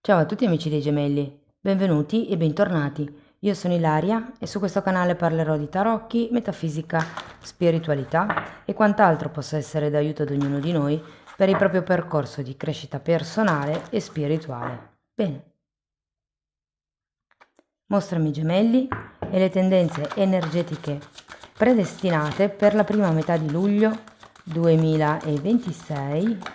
Ciao a tutti amici dei gemelli, benvenuti e bentornati. Io sono Ilaria e su questo canale parlerò di tarocchi, metafisica, spiritualità e quant'altro possa essere d'aiuto ad ognuno di noi per il proprio percorso di crescita personale e spirituale. Bene, mostrami i gemelli e le tendenze energetiche predestinate per la prima metà di luglio 2026.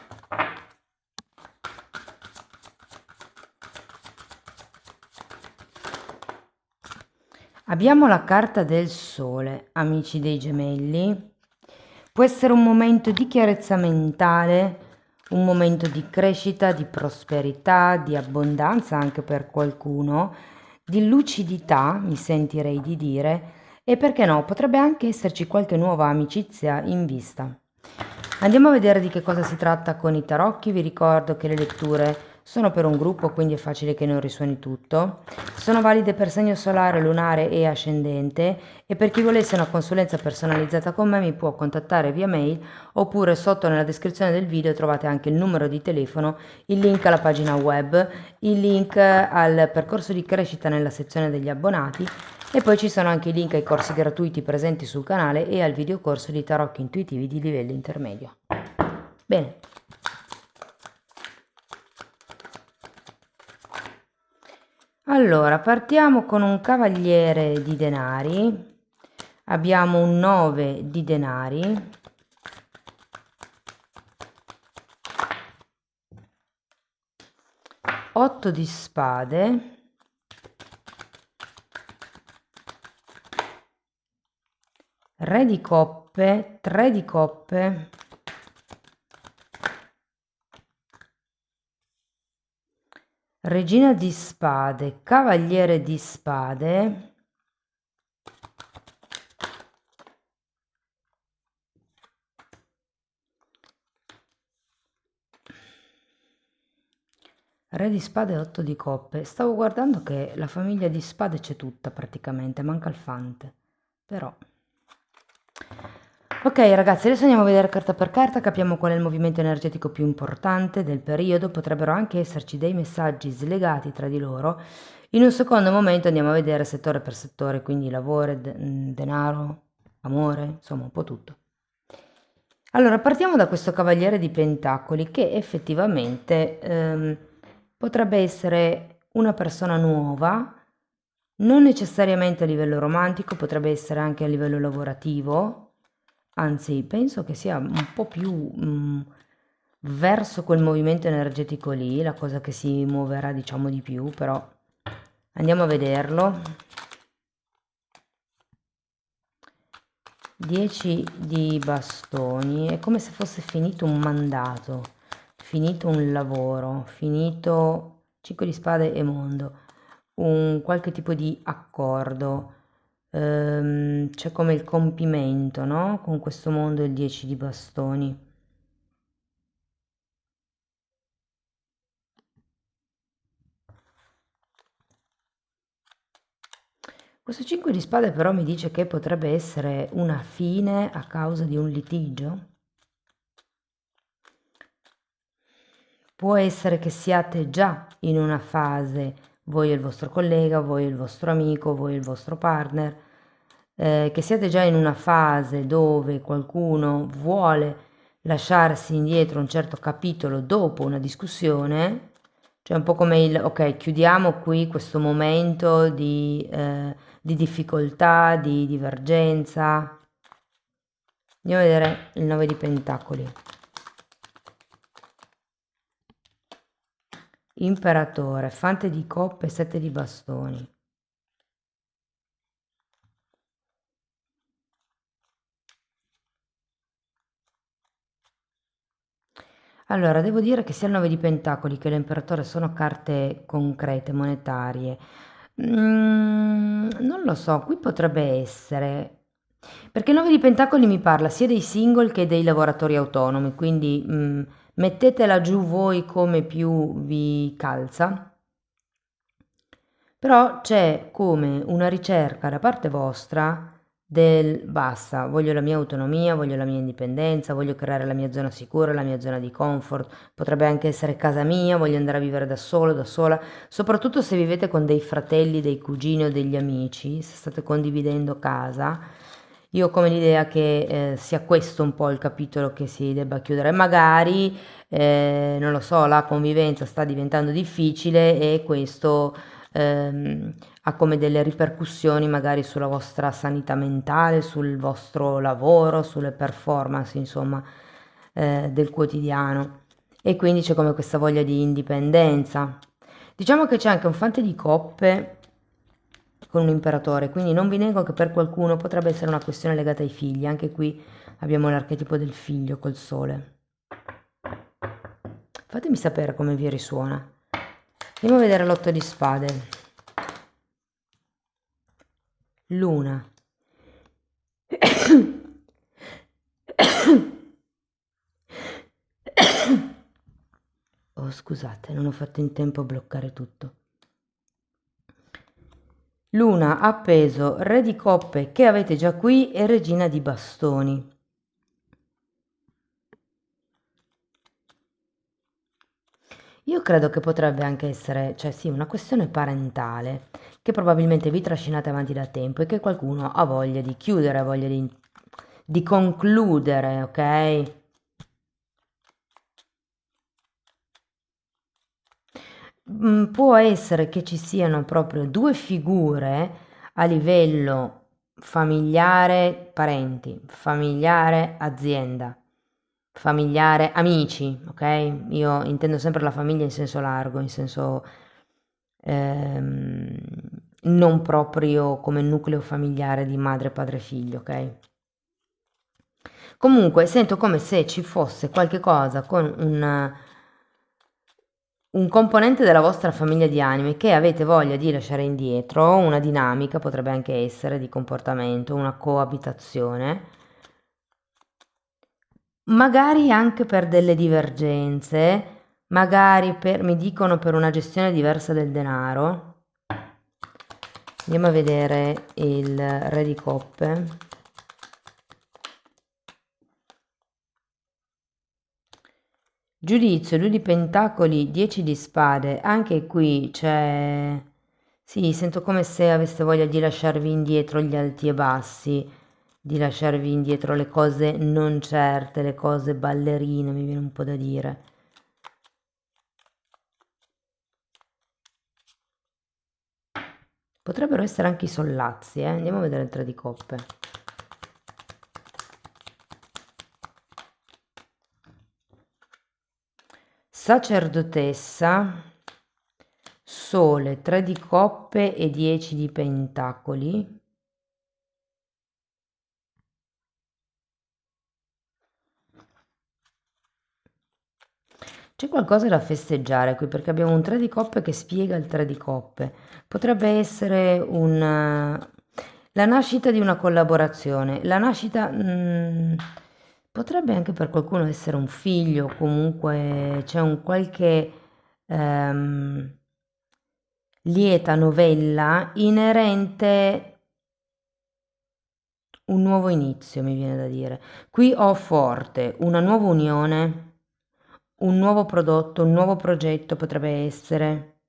Abbiamo la carta del sole, amici dei gemelli. Può essere un momento di chiarezza mentale, un momento di crescita, di prosperità, di abbondanza anche per qualcuno, di lucidità, mi sentirei di dire, e perché no, potrebbe anche esserci qualche nuova amicizia in vista. Andiamo a vedere di che cosa si tratta con i tarocchi. Vi ricordo che le letture sono per un gruppo, quindi è facile che non risuoni tutto. Sono valide per segno solare, lunare e ascendente, e per chi volesse una consulenza personalizzata con me mi può contattare via mail, oppure sotto nella descrizione del video trovate anche il numero di telefono, il link alla pagina web, il link al percorso di crescita nella sezione degli abbonati, e poi ci sono anche i link ai corsi gratuiti presenti sul canale e al videocorso di tarocchi intuitivi di livello intermedio. Bene. Allora, partiamo con un cavaliere di denari. Abbiamo un 9 di denari. Otto di spade. Re di coppe, 3 di coppe, regina di spade, cavaliere di spade, re di spade e 8 di coppe. Stavo guardando che la famiglia di spade c'è tutta praticamente, manca il fante, però... Ok ragazzi, adesso andiamo a vedere carta per carta, capiamo qual è il movimento energetico più importante del periodo. Potrebbero anche esserci dei messaggi slegati tra di loro. In un secondo momento andiamo a vedere settore per settore, quindi lavoro, denaro, amore, insomma un po' tutto. Allora, partiamo da questo cavaliere di pentacoli che effettivamente potrebbe essere una persona nuova, non necessariamente a livello romantico, potrebbe essere anche a livello lavorativo. Anzi, penso che sia un po' più verso quel movimento energetico lì, la cosa che si muoverà, diciamo, di più, però andiamo a vederlo. 10 di bastoni, è come se fosse finito un mandato, finito un lavoro, finito 5 di spade e mondo, un qualche tipo di accordo. C'è come il compimento, no? Con questo mondo il 10 di bastoni. Questo 5 di spade però mi dice che potrebbe essere una fine a causa di un litigio. Può essere che siate già in una fase, voi e il vostro collega, voi e il vostro amico, voi e il vostro partner, che siate già in una fase dove qualcuno vuole lasciarsi indietro un certo capitolo dopo una discussione, cioè un po' come il ok, chiudiamo qui questo momento di difficoltà, di divergenza. Andiamo a vedere il 9 di pentacoli. Imperatore, fante di coppe, 7 di bastoni. Allora, devo dire che sia il 9 di pentacoli che l'imperatore sono carte concrete, monetarie. Non lo so, qui potrebbe essere... Perché il 9 di pentacoli mi parla sia dei single che dei lavoratori autonomi, quindi mettetela giù voi come più vi calza. Però c'è come una ricerca da parte vostra del basta, voglio la mia autonomia, voglio la mia indipendenza, voglio creare la mia zona sicura, la mia zona di comfort, potrebbe anche essere casa mia, voglio andare a vivere da solo, da sola, soprattutto se vivete con dei fratelli, dei cugini o degli amici, se state condividendo casa. Io ho come l'idea che sia questo un po' il capitolo che si debba chiudere. Magari, non lo so, la convivenza sta diventando difficile e questo ha come delle ripercussioni magari sulla vostra sanità mentale, sul vostro lavoro, sulle performance, insomma, del quotidiano. E quindi c'è come questa voglia di indipendenza. Diciamo che c'è anche un fante di coppe con un imperatore, quindi non vi nego che per qualcuno potrebbe essere una questione legata ai figli. Anche qui abbiamo l'archetipo del figlio col sole. Fatemi sapere come vi risuona. Andiamo a vedere l'otto di spade. Luna. Oh, scusate, non ho fatto in tempo a bloccare tutto. Luna, appeso, re di coppe che avete già qui e regina di bastoni. Io credo che potrebbe anche essere, cioè sì, una questione parentale che probabilmente vi trascinate avanti da tempo e che qualcuno ha voglia di chiudere, ha voglia di concludere, ok? Può essere che ci siano proprio due figure a livello familiare, parenti, familiare, azienda, familiare, amici, ok? Io intendo sempre la famiglia in senso largo, in senso ehm, non proprio come nucleo familiare di madre, padre, figlio, ok? Comunque sento come se ci fosse qualche cosa con un componente della vostra famiglia di anime che avete voglia di lasciare indietro, una dinamica potrebbe anche essere di comportamento, una coabitazione, magari anche per delle divergenze, magari per, mi dicono, per una gestione diversa del denaro. Andiamo a vedere il re di coppe. Giudizio, 2 di pentacoli, 10 di spade, anche qui c'è... Sì, sento come se aveste voglia di lasciarvi indietro gli alti e bassi, di lasciarvi indietro le cose non certe, le cose ballerine, mi viene un po' da dire. Potrebbero essere anche i sollazzi, eh? Andiamo a vedere il 3 di coppe. Sacerdotessa, sole, 3 di coppe e 10 di pentacoli. C'è qualcosa da festeggiare qui perché abbiamo un 3 di coppe che spiega il 3 di coppe. Potrebbe essere la nascita di una collaborazione. La nascita potrebbe anche per qualcuno essere un figlio, comunque c'è un qualche ehm, lieta novella inerente un nuovo inizio, mi viene da dire. Qui ho forte una nuova unione, un nuovo prodotto, un nuovo progetto potrebbe essere.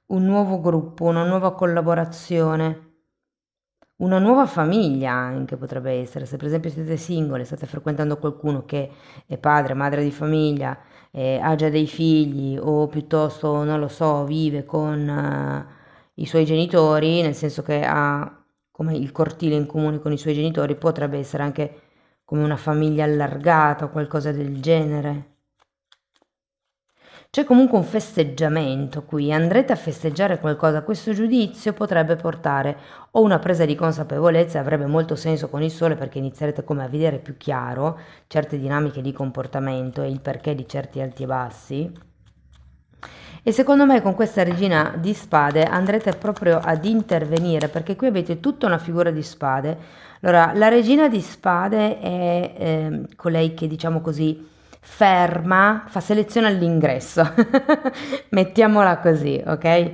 Un nuovo gruppo, una nuova collaborazione, una nuova famiglia anche potrebbe essere. Se per esempio siete singoli, state frequentando qualcuno che è padre, madre di famiglia, ha già dei figli o piuttosto, non lo so, vive con i suoi genitori, nel senso che ha come il cortile in comune con i suoi genitori, potrebbe essere anche come una famiglia allargata o qualcosa del genere. C'è comunque un festeggiamento qui, andrete a festeggiare qualcosa, questo giudizio potrebbe portare o una presa di consapevolezza, avrebbe molto senso con il sole perché inizierete come a vedere più chiaro certe dinamiche di comportamento e il perché di certi alti e bassi. E secondo me con questa regina di spade andrete proprio ad intervenire perché qui avete tutta una figura di spade. Allora, la regina di spade è colei che diciamo così ferma, fa selezione all'ingresso, mettiamola così, ok?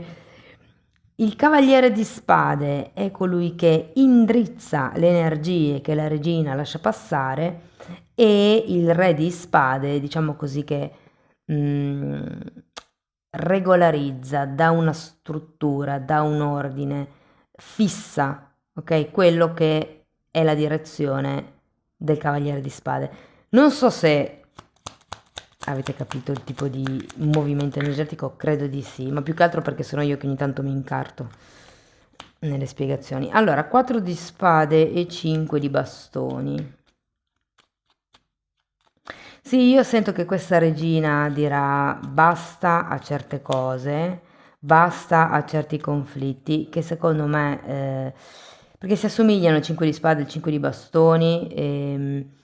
Il cavaliere di spade è colui che indrizza le energie che la regina lascia passare e il re di spade, diciamo così, che mm, regolarizza, dà una struttura, dà un ordine, fissa, ok? Quello che è la direzione del cavaliere di spade. Non so se avete capito il tipo di movimento energetico, credo di sì, ma più che altro perché sono io che ogni tanto mi incarto nelle spiegazioni. Allora, 4 di spade e 5 di bastoni. Sì, io sento che questa regina dirà basta a certe cose, basta a certi conflitti che secondo me, perché si assomigliano il 5 di spade e il 5 di bastoni,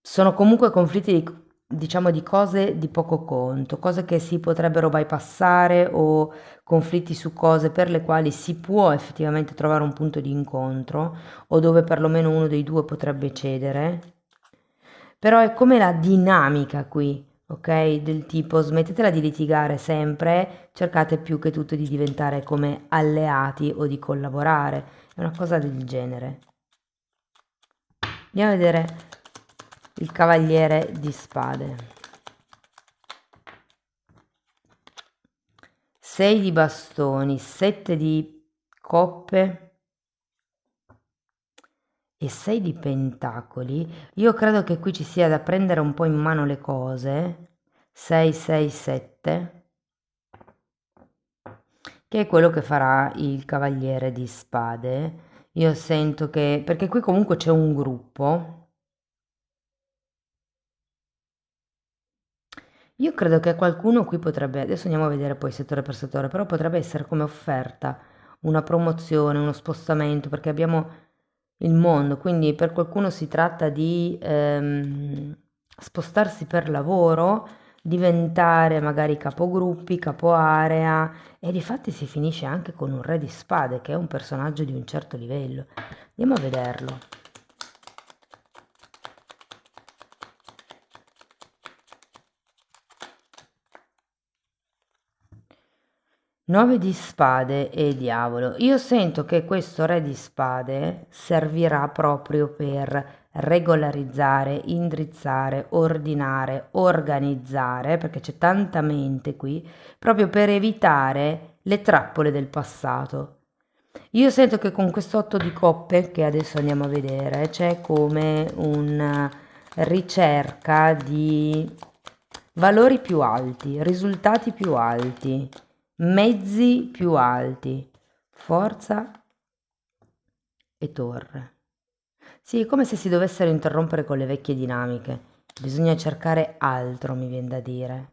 sono comunque conflitti diciamo di cose di poco conto, cose che si potrebbero bypassare o conflitti su cose per le quali si può effettivamente trovare un punto di incontro o dove perlomeno uno dei due potrebbe cedere. Però è come la dinamica qui, ok? Del tipo smettetela di litigare sempre, cercate più che tutto di diventare come alleati o di collaborare. È una cosa del genere. Andiamo a vedere il cavaliere di spade. 6 di bastoni, 7 di coppe e 6 di pentacoli. Io credo che qui ci sia da prendere un po' in mano le cose. 6, 6, 7. Che è quello che farà il cavaliere di spade. Io sento che, perché qui comunque c'è un gruppo, io credo che qualcuno qui potrebbe, adesso andiamo a vedere poi settore per settore, però potrebbe essere come offerta una promozione, uno spostamento, perché abbiamo il mondo, quindi per qualcuno si tratta di spostarsi per lavoro, diventare magari capogruppi, capo area e difatti si finisce anche con un re di spade che è un personaggio di un certo livello. Andiamo a vederlo. 9 di spade e diavolo. Io sento che questo re di spade servirà proprio per regolarizzare, indrizzare, ordinare, organizzare, perché c'è tanta mente qui, proprio per evitare le trappole del passato. Io sento che con questo 8 di coppe, che adesso andiamo a vedere, c'è come una ricerca di valori più alti, risultati più alti, mezzi più alti, forza e torre. Sì, è come se si dovessero interrompere con le vecchie dinamiche. Bisogna cercare altro, mi viene da dire,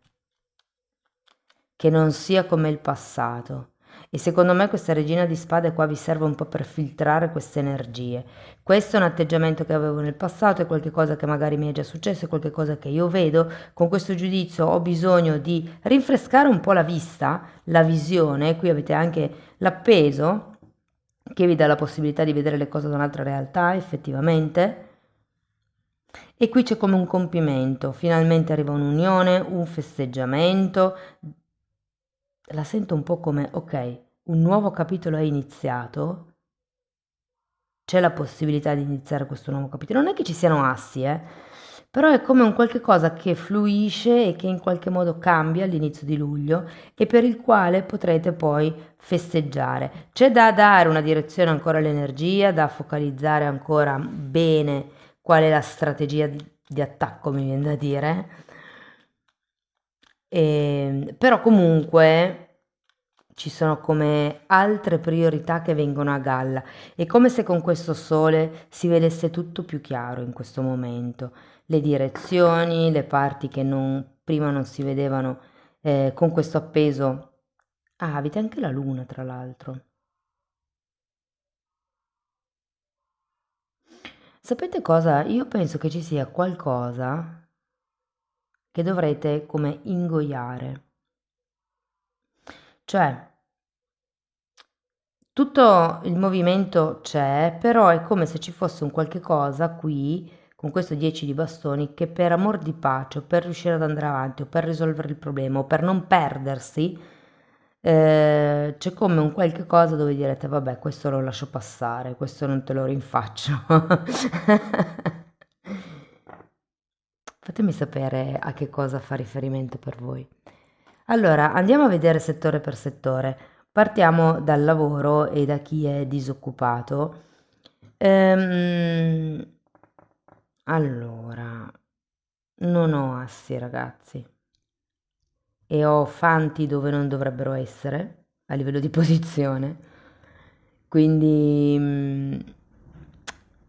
che non sia come il passato. E secondo me questa regina di spade qua vi serve un po' per filtrare queste energie. Questo è un atteggiamento che avevo nel passato, è qualcosa che magari mi è già successo, è qualcosa che io vedo. Con questo giudizio ho bisogno di rinfrescare un po' la vista, la visione. Qui avete anche l'appeso che vi dà la possibilità di vedere le cose da un'altra realtà, effettivamente. E qui c'è come un compimento, finalmente arriva un'unione, un festeggiamento, la sento un po' come, ok, un nuovo capitolo è iniziato, c'è la possibilità di iniziare questo nuovo capitolo. Non è che ci siano assi, però è come un qualche cosa che fluisce e che in qualche modo cambia all'inizio di luglio e per il quale potrete poi festeggiare. C'è da dare una direzione ancora all'energia, da focalizzare ancora bene qual è la strategia di attacco, mi viene da dire. Però comunque ci sono come altre priorità che vengono a galla. È come se con questo sole si vedesse tutto più chiaro in questo momento. Le direzioni, le parti che prima non si vedevano con questo appeso. Ah, avete anche la luna, tra l'altro. Sapete cosa? Io penso che ci sia qualcosa che dovrete come ingoiare. Cioè, tutto il movimento c'è, però è come se ci fosse un qualche cosa qui, con questo 10 di bastoni, che per amor di pace, o per riuscire ad andare avanti, o per risolvere il problema, o per non perdersi, C'è come un qualche cosa dove direte, vabbè, questo lo lascio passare, questo non te lo rinfaccio. Fatemi sapere a che cosa fa riferimento per voi. Allora, andiamo a vedere settore per settore. Partiamo dal lavoro e da chi è disoccupato. Ehm, allora, non ho assi, ragazzi, e ho fanti dove non dovrebbero essere a livello di posizione, quindi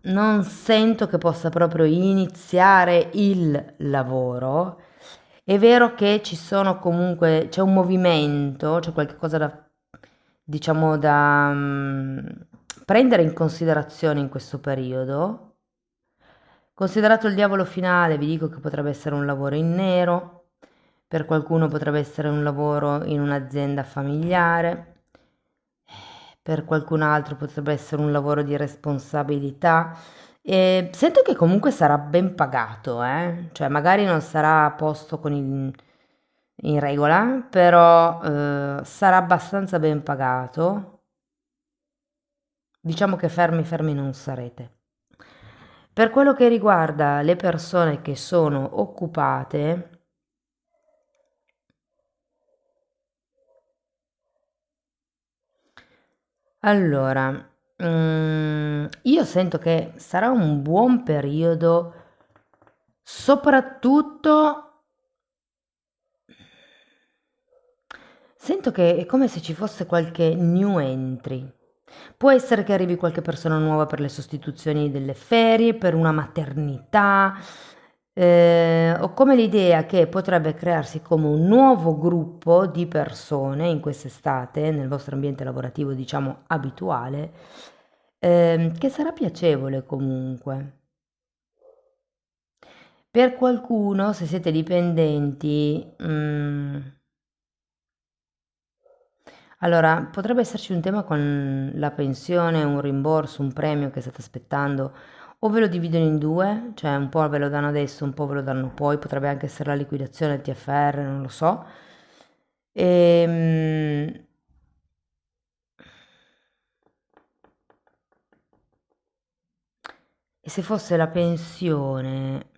non sento che possa proprio iniziare il lavoro. È vero che ci sono comunque, c'è un movimento, c'è qualche cosa da, diciamo, da prendere in considerazione in questo periodo. Considerato il diavolo finale, vi dico che potrebbe essere un lavoro in nero, per qualcuno potrebbe essere un lavoro in un'azienda familiare, per qualcun altro potrebbe essere un lavoro di responsabilità. E sento che comunque sarà ben pagato, cioè magari non sarà a posto con in regola, però sarà abbastanza ben pagato. Diciamo che fermi fermi non sarete. Per quello che riguarda le persone che sono occupate, allora, io sento che sarà un buon periodo, soprattutto sento che è come se ci fosse qualche new entry. Può essere che arrivi qualche persona nuova per le sostituzioni delle ferie, per una maternità, ho come l'idea che potrebbe crearsi come un nuovo gruppo di persone in quest'estate, nel vostro ambiente lavorativo, diciamo, abituale, che sarà piacevole comunque. Per qualcuno, se siete dipendenti, allora potrebbe esserci un tema con la pensione, un rimborso, un premio che state aspettando, o ve lo dividono in due, cioè un po' ve lo danno adesso, un po' ve lo danno poi, potrebbe anche essere la liquidazione del TFR, non lo so. Ehm, E se fosse la pensione,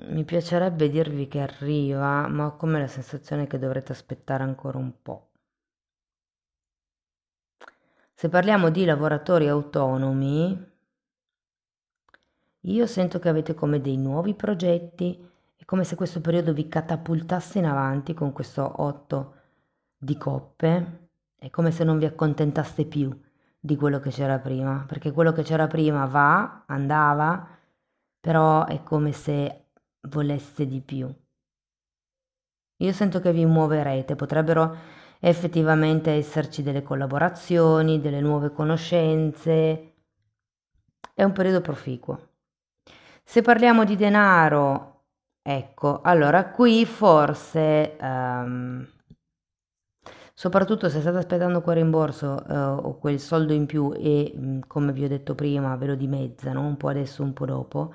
mi piacerebbe dirvi che arriva, ma ho come la sensazione che dovrete aspettare ancora un po'. Se parliamo di lavoratori autonomi, io sento che avete come dei nuovi progetti, è come se questo periodo vi catapultasse in avanti con questo 8 di coppe, è come se non vi accontentaste più di quello che c'era prima, perché quello che c'era prima va, andava, però è come se volesse di più. Io sento che vi muoverete, potrebbero effettivamente esserci delle collaborazioni, delle nuove conoscenze, è un periodo proficuo. Se parliamo di denaro, ecco, allora qui forse, soprattutto se state aspettando quel rimborso, o quel soldo in più e, come vi ho detto prima, ve lo dimezzano, un po' adesso, un po' dopo,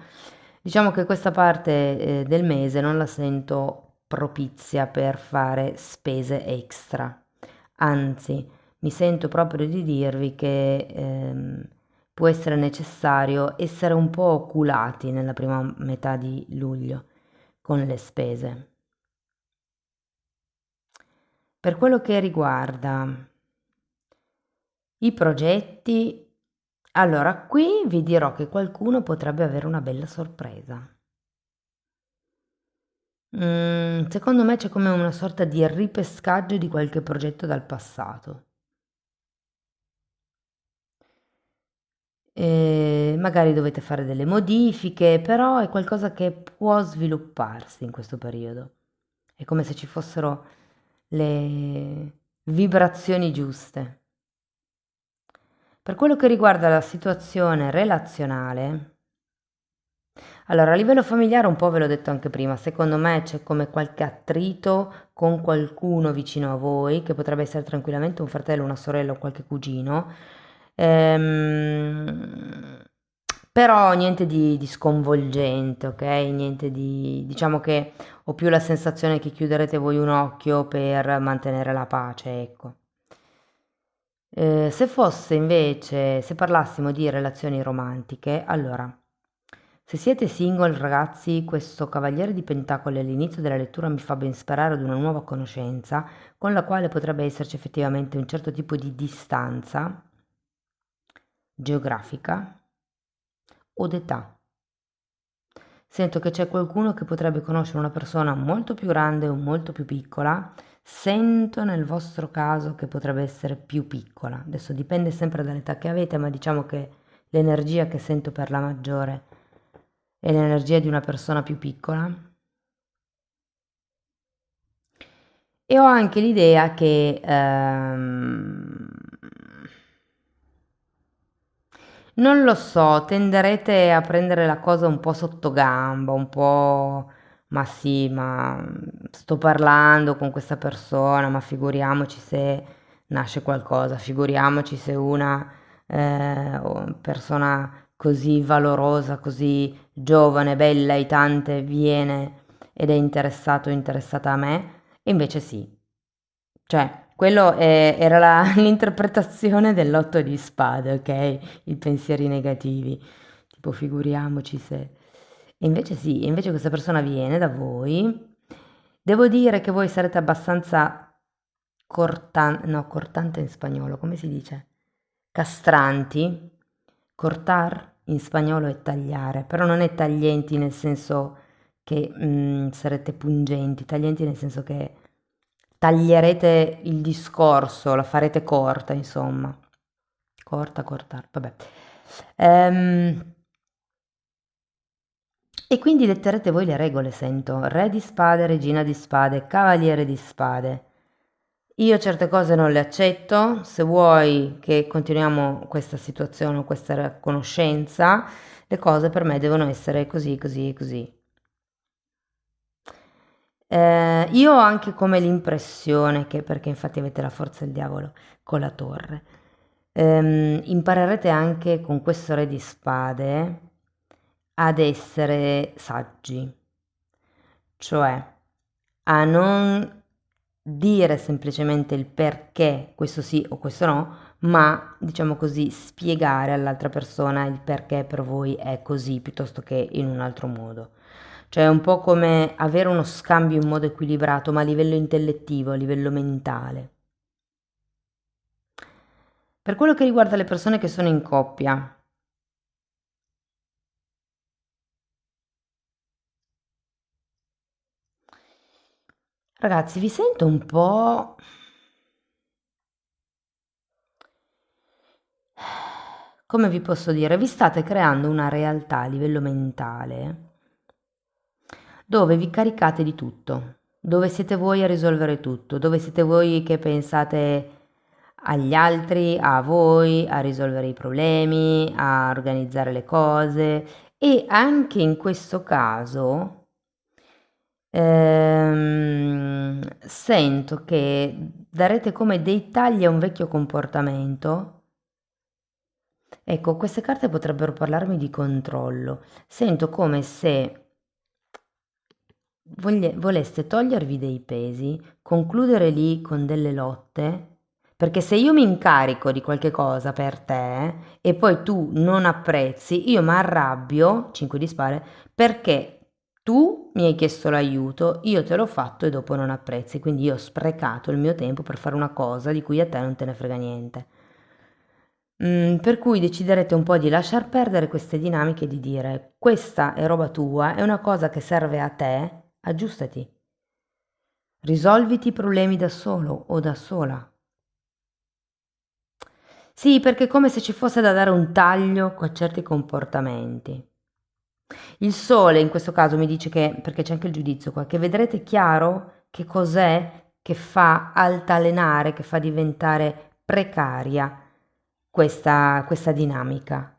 diciamo che questa parte, del mese non la sento propizia per fare spese extra. Anzi, mi sento proprio di dirvi che può essere necessario essere un po' oculati nella prima metà di luglio con le spese. Per quello che riguarda i progetti, allora qui vi dirò che qualcuno potrebbe avere una bella sorpresa. Secondo me c'è come una sorta di ripescaggio di qualche progetto dal passato. Magari dovete fare delle modifiche, però è qualcosa che può svilupparsi in questo periodo. È come se ci fossero le vibrazioni giuste. Per quello che riguarda la situazione relazionale, allora a livello familiare un po' ve l'ho detto anche prima, secondo me c'è come qualche attrito con qualcuno vicino a voi, che potrebbe essere tranquillamente un fratello, una sorella o qualche cugino, ehm, Però niente di sconvolgente, ok? Niente di... diciamo che ho più la sensazione che chiuderete voi un occhio per mantenere la pace, ecco. Se fosse invece, se parlassimo di relazioni romantiche, allora, se siete single ragazzi, questo Cavaliere di Pentacoli all'inizio della lettura mi fa ben sperare ad una nuova conoscenza con la quale potrebbe esserci effettivamente un certo tipo di distanza geografica o d'età. Sento che c'è qualcuno che potrebbe conoscere una persona molto più grande o molto più piccola. Sento nel vostro caso che potrebbe essere più piccola. Adesso dipende sempre dall'età che avete, ma diciamo che l'energia che sento per la maggiore è l'energia di una persona più piccola. E ho anche l'idea che non lo so, tenderete a prendere la cosa un po' sotto gamba, un po', ma sì, ma sto parlando con questa persona, ma figuriamoci se nasce qualcosa, figuriamoci se una persona così valorosa, così giovane, bella e tante viene ed è interessato o interessata a me, e invece sì. Cioè, era l'interpretazione dell'otto di spade, ok? I pensieri negativi, tipo figuriamoci se... E invece sì, invece questa persona viene da voi. Devo dire che voi sarete abbastanza no, cortante in spagnolo, come si dice? Castranti. Cortar in spagnolo è tagliare, però non è taglienti nel senso che sarete pungenti, taglienti nel senso che taglierete il discorso, la farete corta, insomma. Corta, cortar, vabbè. E quindi detterete voi le regole, sento. Re di spade, regina di spade, cavaliere di spade. Io certe cose non le accetto, se vuoi che continuiamo questa situazione, questa conoscenza, le cose per me devono essere così, così, così. Io ho anche come l'impressione che, perché infatti avete la forza del diavolo con la torre, imparerete anche con questo re di spade ad essere saggi, cioè a non dire semplicemente il perché questo sì o questo no, ma diciamo così spiegare all'altra persona il perché per voi è così piuttosto che in un altro modo. Cioè è un po' come avere uno scambio in modo equilibrato, ma a livello intellettivo, a livello mentale. Per quello che riguarda le persone che sono in coppia, ragazzi, vi sento un po'... come vi posso dire? Vi state creando una realtà a livello mentale dove vi caricate di tutto, dove siete voi a risolvere tutto, dove siete voi che pensate agli altri, a voi, a risolvere i problemi, a organizzare le cose e anche in questo caso sento che darete come dei tagli a un vecchio comportamento. Ecco, queste carte potrebbero parlarmi di controllo. Sento come se voleste togliervi dei pesi, concludere lì con delle lotte, perché se io mi incarico di qualche cosa per te e poi tu non apprezzi, io mi arrabbio, 5 di spade, perché tu mi hai chiesto l'aiuto, io te l'ho fatto e dopo non apprezzi, quindi io ho sprecato il mio tempo per fare una cosa di cui a te non te ne frega niente. Per cui deciderete un po' di lasciar perdere queste dinamiche e di dire: questa è roba tua, è una cosa che serve a te, aggiustati. Risolviti i problemi da solo o da sola. Sì, perché è come se ci fosse da dare un taglio a certi comportamenti. Il sole in questo caso mi dice che, perché c'è anche il giudizio qua, che vedrete chiaro che cos'è che fa altalenare, che fa diventare precaria questa dinamica.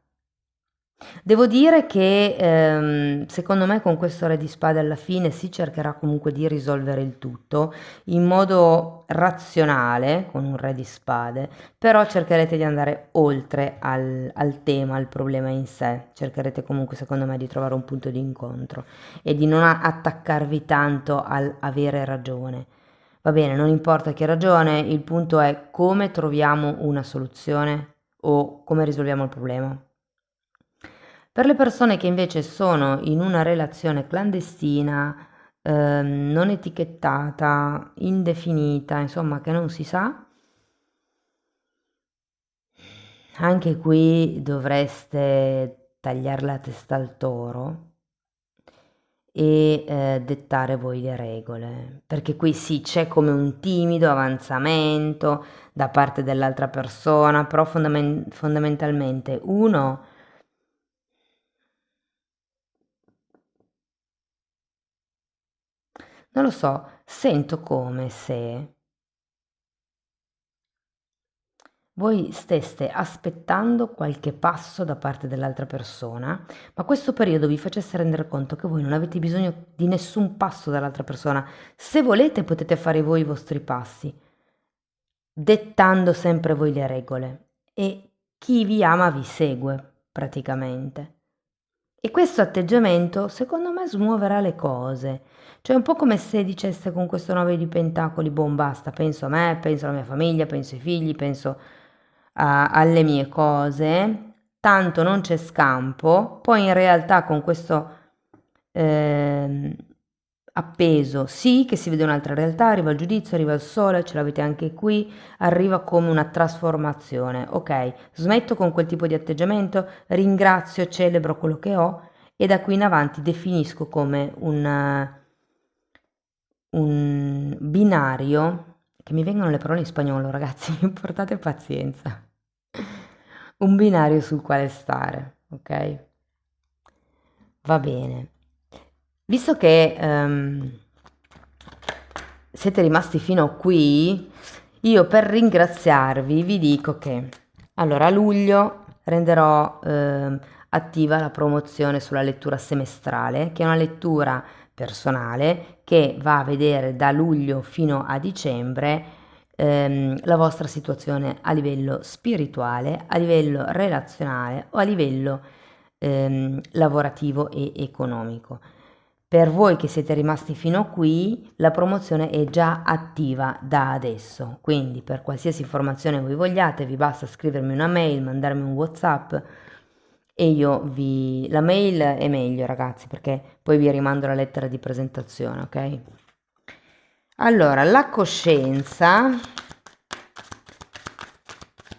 Devo dire che secondo me con questo Re di Spade alla fine si cercherà comunque di risolvere il tutto in modo razionale con un Re di Spade, però cercherete di andare oltre al tema, al problema in sé, cercherete comunque secondo me di trovare un punto di incontro e di non attaccarvi tanto al avere ragione. Va bene, non importa chi ha ragione, il punto è come troviamo una soluzione o come risolviamo il problema. Per le persone che invece sono in una relazione clandestina, non etichettata, indefinita, insomma che non si sa, anche qui dovreste tagliare la testa al toro e dettare voi le regole, perché qui sì, c'è come un timido avanzamento da parte dell'altra persona, però fondamentalmente uno, non lo so, sento come se voi steste aspettando qualche passo da parte dell'altra persona, ma questo periodo vi facesse rendere conto che voi non avete bisogno di nessun passo dall'altra persona. Se volete potete fare voi i vostri passi, dettando sempre voi le regole e chi vi ama vi segue praticamente. E questo atteggiamento secondo me smuoverà le cose. Cioè un po' come se diceste con questo 9 di pentacoli, boh, basta, penso a me, penso alla mia famiglia, penso ai figli, penso alle mie cose, tanto non c'è scampo, poi in realtà con questo ehm, appeso, sì che si vede un'altra realtà, arriva il giudizio, arriva il sole, ce l'avete anche qui, arriva come una trasformazione. Ok, smetto con quel tipo di atteggiamento, ringrazio, celebro quello che ho e da qui in avanti definisco come un binario, che mi vengono le parole in spagnolo, ragazzi, portate pazienza. Un binario sul quale stare, ok? Va bene. Visto che siete rimasti fino a qui, io per ringraziarvi vi dico che allora a luglio renderò attiva la promozione sulla lettura semestrale, che è una lettura personale che va a vedere da luglio fino a dicembre la vostra situazione a livello spirituale, a livello relazionale o a livello lavorativo e economico. Per voi che siete rimasti fino a qui, la promozione è già attiva da adesso, quindi per qualsiasi informazione voi vogliate, vi basta scrivermi una mail, mandarmi un WhatsApp e io vi... La mail è meglio, ragazzi, perché poi vi rimando la lettera di presentazione, ok? Allora, la coscienza,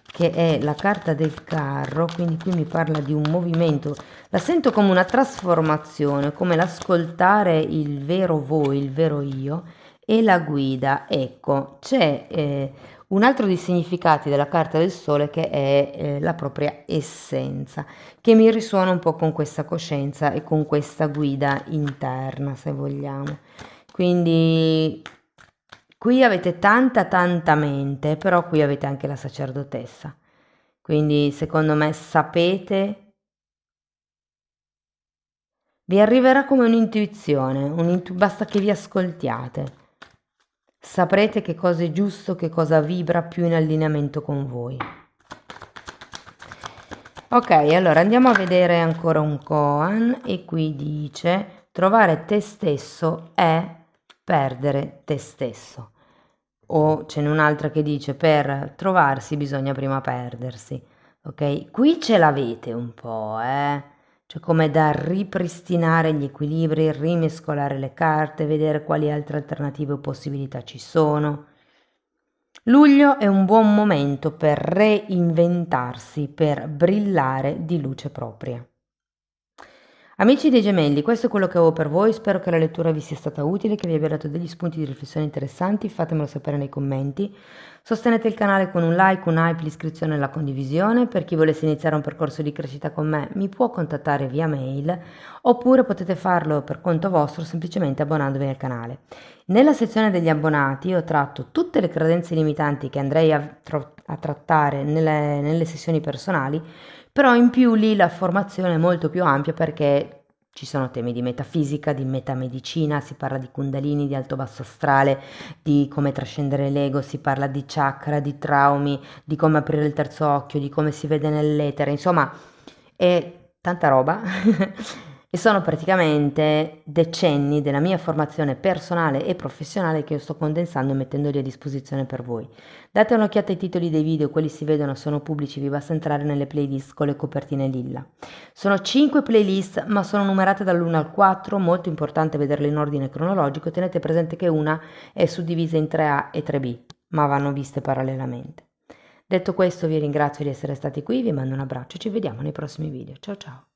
che è la carta del carro, quindi qui mi parla di un movimento, la sento come una trasformazione, come l'ascoltare il vero voi, il vero io, e la guida. Ecco, c'è un altro dei significati della carta del sole che è la propria essenza, che mi risuona un po' con questa coscienza e con questa guida interna, se vogliamo. Quindi qui avete tanta mente, però qui avete anche la sacerdotessa. Quindi secondo me sapete, vi arriverà come un'intuizione, basta che vi ascoltiate. Saprete che cosa è giusto, che cosa vibra più in allineamento con voi. Ok, allora andiamo a vedere ancora un koan e qui dice trovare te stesso è perdere te stesso. O ce n'è un'altra che dice per trovarsi bisogna prima perdersi. Ok, qui ce l'avete un po', cioè come da ripristinare gli equilibri, rimescolare le carte, vedere quali altre alternative o possibilità ci sono. Luglio è un buon momento per reinventarsi, per brillare di luce propria. Amici dei gemelli, questo è quello che avevo per voi, spero che la lettura vi sia stata utile, che vi abbia dato degli spunti di riflessione interessanti, fatemelo sapere nei commenti. Sostenete il canale con un like, un hype, l'iscrizione e la condivisione. Per chi volesse iniziare un percorso di crescita con me mi può contattare via mail oppure potete farlo per conto vostro semplicemente abbonandovi al canale. Nella sezione degli abbonati ho tratto tutte le credenze limitanti che andrei a trattare nelle sessioni personali Però in più lì la formazione è molto più ampia perché ci sono temi di metafisica, di metamedicina, si parla di kundalini, di alto basso astrale, di come trascendere l'ego, si parla di chakra, di traumi, di come aprire il terzo occhio, di come si vede nell'etere, insomma è tanta roba e sono praticamente decenni della mia formazione personale e professionale che io sto condensando e mettendoli a disposizione per voi. Date un'occhiata ai titoli dei video, quelli si vedono, sono pubblici, vi basta entrare nelle playlist con le copertine lilla. Sono 5 playlist, ma sono numerate dall'1 al 4, molto importante vederle in ordine cronologico, tenete presente che una è suddivisa in 3A e 3B, ma vanno viste parallelamente. Detto questo vi ringrazio di essere stati qui, vi mando un abbraccio e ci vediamo nei prossimi video. Ciao ciao!